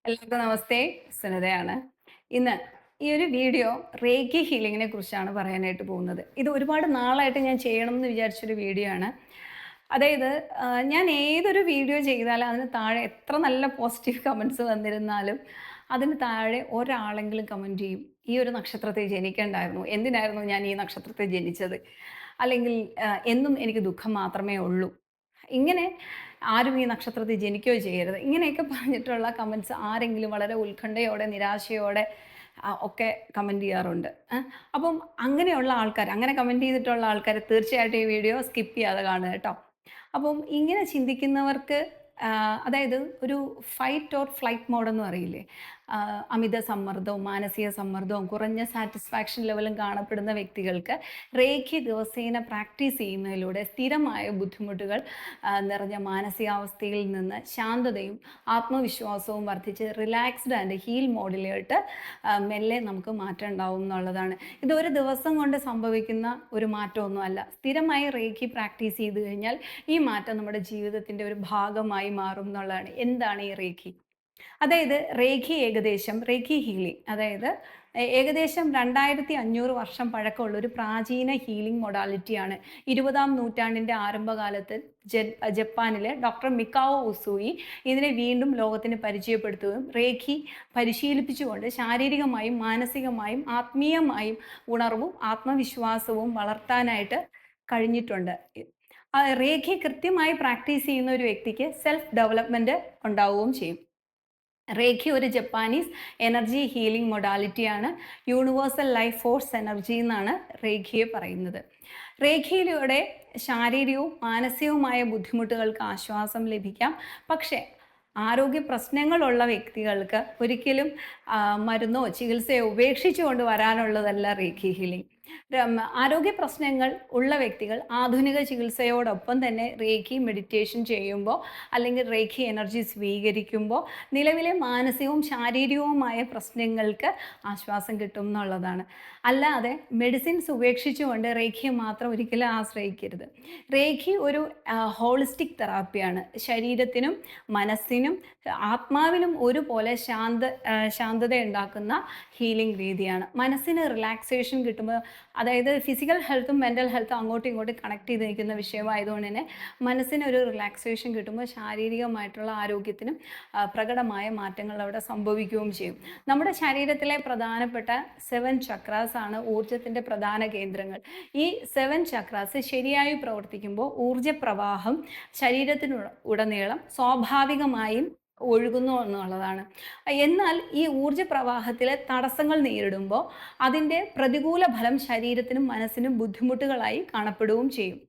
എല്ലാവർക്കും നമസ്തേ. സുനിതയാണ്. ഇന്ന് ഈ ഒരു വീഡിയോ റേക്കി ഹീലിങ്ങിനെ കുറിച്ചാണ് പറയാനായിട്ട് പോകുന്നത്. ഇത് ഒരുപാട് നാളായിട്ട് ഞാൻ ചെയ്യണം എന്ന് വിചാരിച്ചൊരു വീഡിയോ ആണ്. അതായത് ഞാൻ ഏതൊരു വീഡിയോ ചെയ്താലും അതിന് താഴെ എത്ര നല്ല പോസിറ്റീവ് കമൻറ്റ്സ് വന്നിരുന്നാലും അതിന് താഴെ ഒരാളെങ്കിലും കമൻറ്റ് ചെയ്യും. ഈ ഒരു നക്ഷത്രത്തിൽ ജനിക്കേണ്ടായിരുന്നു. എന്തിനായിരുന്നു ഞാൻ ഈ നക്ഷത്രത്തിൽ ജനിച്ചത്? അല്ലെങ്കിൽ എന്നും എനിക്ക് ദുഃഖം മാത്രമേ ഉള്ളൂ. ഇങ്ങനെ ആരും ഈ നക്ഷത്രത്തിൽ ജനിക്കുകയോ ചെയ്യരുത്. ഇങ്ങനെയൊക്കെ പറഞ്ഞിട്ടുള്ള കമൻറ്റ്സ് ആരെങ്കിലും വളരെ ഉത്കണ്ഠയോടെ, നിരാശയോടെ ഒക്കെ കമൻറ്റ് ചെയ്യാറുണ്ട്. അപ്പം അങ്ങനെയുള്ള ആൾക്കാർ, അങ്ങനെ കമൻറ്റ് ചെയ്തിട്ടുള്ള ആൾക്കാർ തീർച്ചയായിട്ടും ഈ വീഡിയോ സ്കിപ്പ് ചെയ്യാതെ കാണുക കേട്ടോ. അപ്പം ഇങ്ങനെ ചിന്തിക്കുന്നവർക്ക് അതായത് ഒരു ഫൈറ്റ് ഓർ ഫ്ലൈറ്റ് മോഡെന്ന് പറയില്ലേ? അമിത സമ്മർദ്ദവും മാനസിക സമ്മർദ്ദവും കുറഞ്ഞ സാറ്റിസ്ഫാക്ഷൻ ലെവലും കാണപ്പെടുന്ന വ്യക്തികൾക്ക് റേഖി ദിവസേന പ്രാക്ടീസ് ചെയ്യുന്നതിലൂടെ സ്ഥിരമായ ബുദ്ധിമുട്ടുകൾ നിറഞ്ഞ മാനസികാവസ്ഥയിൽ നിന്ന് ശാന്തതയും ആത്മവിശ്വാസവും വർദ്ധിച്ച് റിലാക്സ്ഡ് ആൻഡ് ഹീൽ മോഡിലോട്ട് മെല്ലെ നമുക്ക് മാറ്റം ഉണ്ടാവും എന്നുള്ളതാണ്. ഇത് ഒരു ദിവസം കൊണ്ട് സംഭവിക്കുന്ന ഒരു മാറ്റമൊന്നുമല്ല. സ്ഥിരമായി റേഖി പ്രാക്ടീസ് ചെയ്ത് കഴിഞ്ഞാൽ ഈ മാറ്റം നമ്മുടെ ജീവിതത്തിൻ്റെ ഒരു ഭാഗമായി മാറും എന്നുള്ളതാണ്. എന്താണ് ഈ റേഖി? അതായത് റേഖി ഹീലിംഗ് അതായത് ഏകദേശം 2500 വർഷം പഴക്കമുള്ള ഒരു പ്രാചീന ഹീലിംഗ് മൊഡാലിറ്റിയാണ്. 20-ാം നൂറ്റാണ്ടിൻ്റെ ആരംഭകാലത്ത് ജപ്പാനിലെ ഡോക്ടർ മിക്കാവോ ഉസൂയി ഇതിനെ വീണ്ടും ലോകത്തിന് പരിചയപ്പെടുത്തുകയും റേഖി പരിശീലിപ്പിച്ചുകൊണ്ട് ശാരീരികമായും മാനസികമായും ആത്മീയമായും ഉണർവും ആത്മവിശ്വാസവും വളർത്താനായിട്ട് കഴിഞ്ഞിട്ടുണ്ട്. റേഖി കൃത്യമായി പ്രാക്ടീസ് ചെയ്യുന്ന ഒരു വ്യക്തിക്ക് സെൽഫ് ഡെവലപ്മെൻറ്റ് ഉണ്ടാവുകയും ചെയ്യും. റേഖി ഒരു ജപ്പാനീസ് എനർജി ഹീലിംഗ് മൊഡാലിറ്റിയാണ്. യൂണിവേഴ്സൽ ലൈഫ് ഫോഴ്സ് എനർജി എന്നാണ് റേഖിയെ പറയുന്നത്. റേഖിയിലൂടെ ശാരീരികവും മാനസികവുമായ ബുദ്ധിമുട്ടുകൾക്ക് ആശ്വാസം ലഭിക്കാം. പക്ഷേ ആരോഗ്യ പ്രശ്നങ്ങളുള്ള വ്യക്തികൾക്ക് ഒരിക്കലും മരുന്നോ ചികിത്സയോ ഉപേക്ഷിച്ചുകൊണ്ട് വരാനുള്ളതല്ല റേഖി ഹീലിംഗ്. ആരോഗ്യ പ്രശ്നങ്ങൾ ഉള്ള വ്യക്തികൾ ആധുനിക ചികിത്സയോടൊപ്പം തന്നെ റേഖി മെഡിറ്റേഷൻ ചെയ്യുമ്പോൾ അല്ലെങ്കിൽ റേഖി എനർജി സ്വീകരിക്കുമ്പോൾ നിലവിലെ മാനസികവും ശാരീരികവുമായ പ്രശ്നങ്ങൾക്ക് ആശ്വാസം കിട്ടും എന്നുള്ളതാണ്. അല്ലാതെ മെഡിസിൻസ് ഉപേക്ഷിച്ചുകൊണ്ട് റേഖിയെ മാത്രം ഒരിക്കലും ആശ്രയിക്കരുത്. റേഖി ഒരു ഹോളിസ്റ്റിക് തെറാപ്പിയാണ്. ശരീരത്തിനും മനസ്സിനും ആത്മാവിനും ഒരുപോലെ ശാന്തത ഉണ്ടാക്കുന്ന ഹീലിംഗ് രീതിയാണ്. മനസ്സിന് റിലാക്സേഷൻ കിട്ടുമ്പോൾ, അതായത് ഫിസിക്കൽ ഹെൽത്തും മെൻ്റൽ ഹെൽത്തും അങ്ങോട്ടും ഇങ്ങോട്ടും കണക്ട് ചെയ്ത് നിൽക്കുന്ന വിഷയമായതുകൊണ്ട് തന്നെ മനസ്സിനൊരു റിലാക്സേഷൻ കിട്ടുമ്പോൾ ശാരീരികമായിട്ടുള്ള ആരോഗ്യത്തിനും പ്രകടമായ മാറ്റങ്ങൾ അവിടെ സംഭവിക്കുകയും ചെയ്യും. നമ്മുടെ ശരീരത്തിലെ പ്രധാനപ്പെട്ട 7 ചക്രാസ് ആണ് ഊർജത്തിൻ്റെ പ്രധാന കേന്ദ്രങ്ങൾ. ഈ 7 ചക്രാസ് ശരിയായി പ്രവർത്തിക്കുമ്പോൾ ഊർജപ്രവാഹം ശരീരത്തിനുടനീളം സ്വാഭാവികമായും ഒഴുകുന്നു എന്നുള്ളതാണ്. എന്നാൽ ഈ ഊർജപ്രവാഹത്തിൽ തടസ്സങ്ങൾ നേരിടുമ്പോൾ അതിൻ്റെ പ്രതികൂല ഫലം ശരീരത്തിനും മനസ്സിനും ബുദ്ധിമുട്ടുകളായി കാണപ്പെടുകയും ചെയ്യും.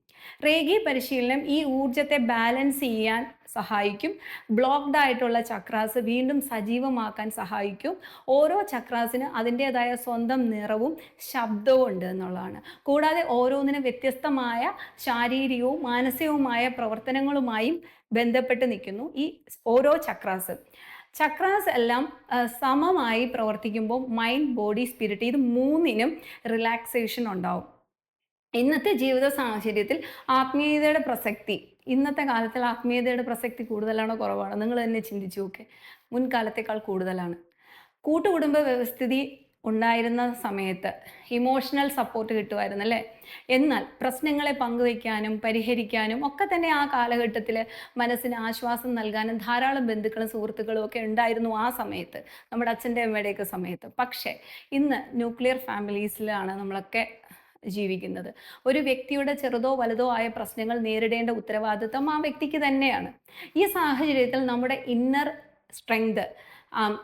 റേഖി പരിശീലനം ഈ ഊർജത്തെ ബാലൻസ് ചെയ്യാൻ സഹായിക്കും. ബ്ലോക്ക്ഡ് ആയിട്ടുള്ള ചക്രാസ് വീണ്ടും സജീവമാക്കാൻ സഹായിക്കും. ഓരോ ചക്രാസിന് അതിൻ്റേതായ സ്വന്തം നിറവും ശബ്ദവും ഉണ്ട് എന്നുള്ളതാണ്. കൂടാതെ ഓരോന്നിനും വ്യത്യസ്തമായ ശാരീരികവും മാനസികവുമായ പ്രവർത്തനങ്ങളുമായും ബന്ധപ്പെട്ട് നിൽക്കുന്നു ഈ ഓരോ ചക്രാസ് എല്ലാം സമമായി പ്രവർത്തിക്കുമ്പോൾ മൈൻഡ്, ബോഡി, സ്പിരിറ്റ് ഇത് മൂന്നിനും റിലാക്സേഷൻ ഉണ്ടാവും. ഇന്നത്തെ ജീവിത സാഹചര്യത്തിൽ ആത്മീയതയുടെ പ്രസക്തി, ഇന്നത്തെ കാലത്തിൽ ആത്മീയതയുടെ പ്രസക്തി കൂടുതലാണോ കുറവാണോ? നിങ്ങൾ തന്നെ ചിന്തിച്ചു നോക്കെ. മുൻകാലത്തേക്കാൾ കൂടുതലാണ്. കൂട്ടുകുടുംബ വ്യവസ്ഥിതി ഉണ്ടായിരുന്ന സമയത്ത് ഇമോഷണൽ സപ്പോർട്ട് കിട്ടുമായിരുന്നു അല്ലേ? എന്നാൽ പ്രശ്നങ്ങളെ പങ്കുവയ്ക്കാനും പരിഹരിക്കാനും ഒക്കെ തന്നെ ആ കാലഘട്ടത്തിൽ മനസ്സിന് ആശ്വാസം നൽകാനും ധാരാളം ബന്ധുക്കളും സുഹൃത്തുക്കളും ഒക്കെ ഉണ്ടായിരുന്നു ആ സമയത്ത്, നമ്മുടെ അച്ഛൻ്റെ അമ്മയുടെയൊക്കെ സമയത്ത്. പക്ഷേ ഇന്ന് ന്യൂക്ലിയർ ഫാമിലീസിലാണ് നമ്മളൊക്കെ ജീവിക്കുന്നത്. ഒരു വ്യക്തിയുടെ ചെറുതോ വലുതോ ആയ പ്രശ്നങ്ങൾ നേരിടേണ്ട ഉത്തരവാദിത്വം ആ വ്യക്തിക്ക് തന്നെയാണ്. ഈ സാഹചര്യത്തിൽ നമ്മുടെ ഇന്നർ സ്ട്രെങ്ത്,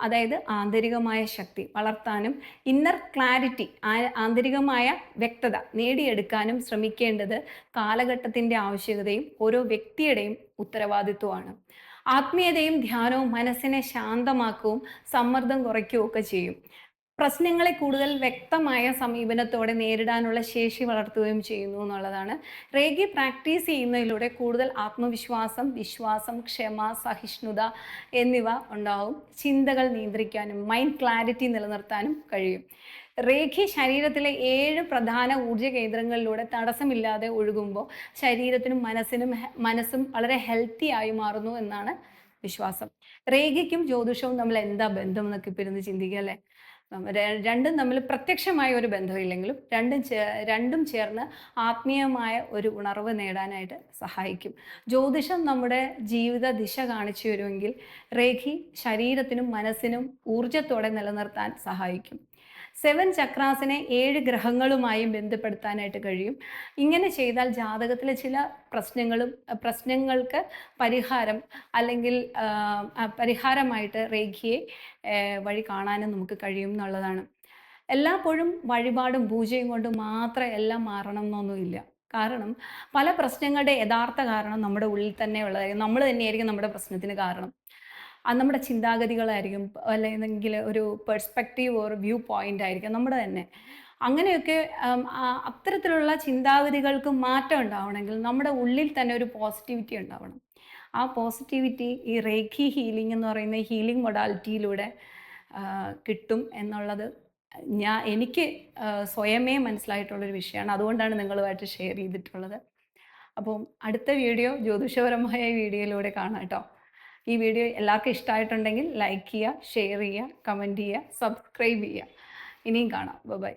അതായത് ആന്തരികമായ ശക്തി വളർത്താനും ഇന്നർ ക്ലാരിറ്റി, ആന്തരികമായ വ്യക്തത നേടിയെടുക്കാനും ശ്രമിക്കേണ്ടത് കാലഘട്ടത്തിൻ്റെ ആവശ്യകതയും ഓരോ വ്യക്തിയുടെയും ഉത്തരവാദിത്വമാണ്. ആത്മീയതയും ധ്യാനവും മനസ്സിനെ ശാന്തമാക്കുകയും സമ്മർദ്ദം കുറയ്ക്കുകയും ഒക്കെ ചെയ്യും. പ്രശ്നങ്ങളെ കൂടുതൽ വ്യക്തമായ സമീപനത്തോടെ നേരിടാനുള്ള ശേഷി വളർത്തുകയും ചെയ്യുന്നു എന്നുള്ളതാണ്. റേഖി പ്രാക്ടീസ് ചെയ്യുന്നതിലൂടെ കൂടുതൽ ആത്മവിശ്വാസം, വിശ്വാസം, ക്ഷമ, സഹിഷ്ണുത എന്നിവ ഉണ്ടാവും. ചിന്തകൾ നിയന്ത്രിക്കാനും മൈൻഡ് ക്ലാരിറ്റി നിലനിർത്താനും കഴിയും. റേഖി ശരീരത്തിലെ 7 പ്രധാന ഊർജ്ജ കേന്ദ്രങ്ങളിലൂടെ തടസ്സമില്ലാതെ ഒഴുകുമ്പോൾ ശരീരത്തിനും മനസ്സും വളരെ ഹെൽത്തി ആയി മാറുന്നു എന്നാണ് വിശ്വാസം. രേഖയ്ക്കും ജ്യോതിഷവും തമ്മിൽ എന്താ ബന്ധം എന്നൊക്കെ ഇപ്പം ഇരുന്ന് ചിന്തിക്കുക അല്ലേ? രണ്ടും തമ്മിൽ പ്രത്യക്ഷമായ ഒരു ബന്ധമില്ലെങ്കിലും രണ്ടും ചേർന്ന് ആത്മീയമായ ഒരു ഉണർവ് നേടാനായിട്ട് സഹായിക്കും. ജ്യോതിഷം നമ്മുടെ ജീവിത ദിശ കാണിച്ചു തരുമെങ്കിൽ രേഖി ശരീരത്തിനും മനസ്സിനും ഊർജത്തോടെ നിലനിർത്താൻ സഹായിക്കും. 7 ചക്രാസിനെ 7 ഗ്രഹങ്ങളുമായും ബന്ധപ്പെടുത്താനായിട്ട് കഴിയും. ഇങ്ങനെ ചെയ്താൽ ജാതകത്തിലെ ചില പ്രശ്നങ്ങൾക്ക് പരിഹാരം അല്ലെങ്കിൽ പരിഹാരമായിട്ട് രേഖയെ വഴി കാണാനും നമുക്ക് കഴിയും എന്നുള്ളതാണ്. എല്ലായ്പ്പോഴും വഴിപാടും പൂജയും കൊണ്ട് മാത്രം എല്ലാം മാറണം എന്നൊന്നുമില്ല. കാരണം പല പ്രശ്നങ്ങളുടെ യഥാർത്ഥ കാരണം നമ്മുടെ ഉള്ളിൽ തന്നെ ഉള്ളതായിരിക്കും. നമ്മൾ തന്നെയായിരിക്കും നമ്മുടെ പ്രശ്നത്തിന് കാരണം. അത് നമ്മുടെ ചിന്താഗതികളായിരിക്കും, അല്ലെങ്കിൽ ഒരു പെർസ്പെക്റ്റീവ് ഓർ വ്യൂ പോയിന്റ് ആയിരിക്കും നമ്മുടെ തന്നെ. അങ്ങനെയൊക്കെ അത്തരത്തിലുള്ള ചിന്താഗതികൾക്ക് മാറ്റം ഉണ്ടാവണമെങ്കിൽ നമ്മുടെ ഉള്ളിൽ തന്നെ ഒരു പോസിറ്റിവിറ്റി ഉണ്ടാവണം. ആ പോസിറ്റിവിറ്റി ഈ റേഖി ഹീലിംഗ് എന്ന് പറയുന്ന ഹീലിംഗ് മൊഡാലിറ്റിയിലൂടെ കിട്ടും എന്നുള്ളത് എനിക്ക് സ്വയമേ മനസ്സിലായിട്ടുള്ളൊരു വിഷയമാണ്. അതുകൊണ്ടാണ് നിങ്ങളുമായിട്ട് ഷെയർ ചെയ്തിട്ടുള്ളത്. അപ്പം അടുത്ത വീഡിയോ ജ്യോതിഷപരമായ വീഡിയോയിലൂടെ കാണാം കേട്ടോ. ഈ വീഡിയോ എല്ലാവർക്കും ഇഷ്ടമായിട്ടുണ്ടെങ്കിൽ ലൈക്ക് ചെയ്യുക, ഷെയർ ചെയ്യുക, കമൻറ്റ് ചെയ്യുക, സബ്സ്ക്രൈബ് ചെയ്യുക. ഇനിയും കാണാം. ബൈ.